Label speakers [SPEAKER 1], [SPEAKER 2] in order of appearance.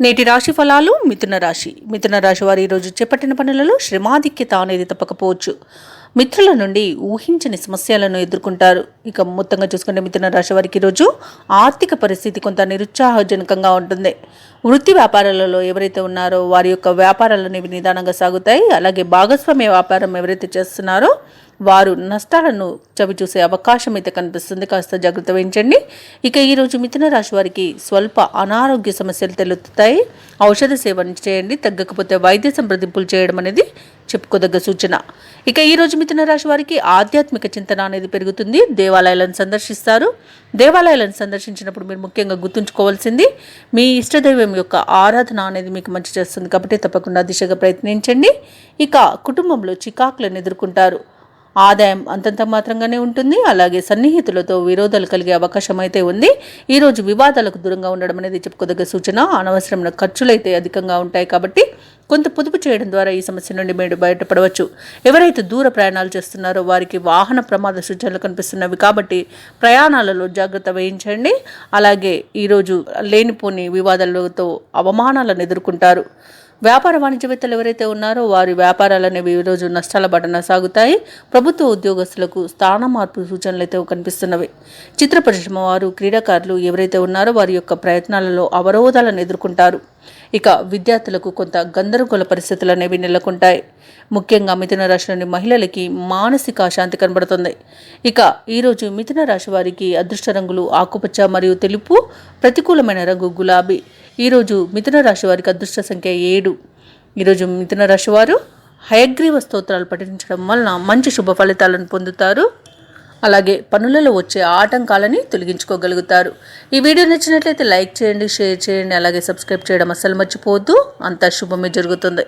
[SPEAKER 1] నేటి రాశి ఫలాలు. మిథున రాశి వారు ఈరోజు చేపట్టిన పనులలో శ్రమాధిక్యత అనేది తప్పకపోవచ్చు. మిత్రుల నుండి ఊహించని సమస్యలను ఎదుర్కొంటారు. ఇక మొత్తంగా చూసుకుంటే మిథున రాశి వారికి ఈరోజు ఆర్థిక పరిస్థితి కొంత నిరుత్సాహజనకంగా ఉంటుంది. వృత్తి వ్యాపారాలలో ఎవరైతే ఉన్నారో వారి యొక్క వ్యాపారాలు అనేవి నిదానంగా సాగుతాయి. అలాగే భాగస్వామ్య వ్యాపారం ఎవరైతే చేస్తున్నారో వారు నష్టాలను చవిచూసే అవకాశం అయితే కనిపిస్తుంది. కాస్త జాగ్రత్త వహించండి. ఇక ఈరోజు మిథున రాశి వారికి స్వల్ప అనారోగ్య సమస్యలు తెలుస్తాయి. ఔషధ సేవన చేయండి. తగ్గకపోతే వైద్య సంప్రదింపులు చేయడం అనేది చెప్పుకోదగ్గ సూచన. ఇక ఈరోజు మిథున రాశి వారికి ఆధ్యాత్మిక చింతన అనేది పెరుగుతుంది. దేవాలయాలను సందర్శిస్తారు. దేవాలయాలను సందర్శించినప్పుడు మీరు ముఖ్యంగా గుర్తుంచుకోవాల్సింది మీ ఇష్టదైవం యొక్క ఆరాధన అనేది మీకు మంచి చేస్తుంది. కాబట్టి తప్పకుండా దిశగా ప్రయత్నించండి. ఇక కుటుంబంలో చికాకులను ఎదుర్కొంటారు. ఆదాయం అంతంత మాత్రంగానే ఉంటుంది. అలాగే సన్నిహితులతో విరోధాలు కలిగే అవకాశం అయితే ఉంది. ఈరోజు వివాదాలకు దూరంగా ఉండడం అనేది చెప్పుకోదగ్గ సూచన. అనవసరమైన ఖర్చులు అయితే అధికంగా ఉంటాయి. కాబట్టి కొంత పొదుపు చేయడం ద్వారా ఈ సమస్య నుండి మీరు బయటపడవచ్చు. ఎవరైతే దూర ప్రయాణాలు చేస్తున్నారో వారికి వాహన ప్రమాద సూచనలు కనిపిస్తున్నవి. కాబట్టి ప్రయాణాలలో జాగ్రత్త వహించండి. అలాగే ఈరోజు లేనిపోని వివాదాలతో అవమానాలను ఎదుర్కొంటారు. వ్యాపార వాణిజ్యవేత్తలు ఎవరైతే ఉన్నారో వారి వ్యాపారాలు అనేవి ఈరోజు నష్టాల బాటన సాగుతాయి. ప్రభుత్వ ఉద్యోగస్తులకు స్థాన మార్పు సూచనలు అయితే కనిపిస్తున్నవి. చిత్ర పరిశ్రమ వారు, క్రీడాకారులు ఎవరైతే ఉన్నారో వారి యొక్క ప్రయత్నాలలో అవరోధాలను ఎదుర్కొంటారు. ఇక విద్యార్థులకు కొంత గందరగోళ పరిస్థితులు అనేవి నెలకొంటాయి. ముఖ్యంగా మిథున రాశిలోని మహిళలకి మానసిక అశాంతి కనబడుతుంది. ఇక ఈరోజు మిథున రాశి వారికి అదృష్ట రంగులు ఆకుపచ్చ మరియు తెలుపు, ప్రతికూలమైన రంగు గులాబీ. ఈరోజు మిథున రాశి వారికి అదృష్ట సంఖ్య 7. ఈరోజు మిథున రాశి వారు హయగ్రీవ స్తోత్రాలు పఠించడం వలన మంచి శుభ ఫలితాలను పొందుతారు. అలాగే పనులలో వచ్చే ఆటంకాలని తొలగించుకోగలుగుతారు. ఈ వీడియో నచ్చినట్లయితే లైక్ చేయండి, షేర్ చేయండి, అలాగే సబ్స్క్రైబ్ చేయడం అస్సలు మర్చిపోవద్దు. అంతా శుభమే జరుగుతుంది.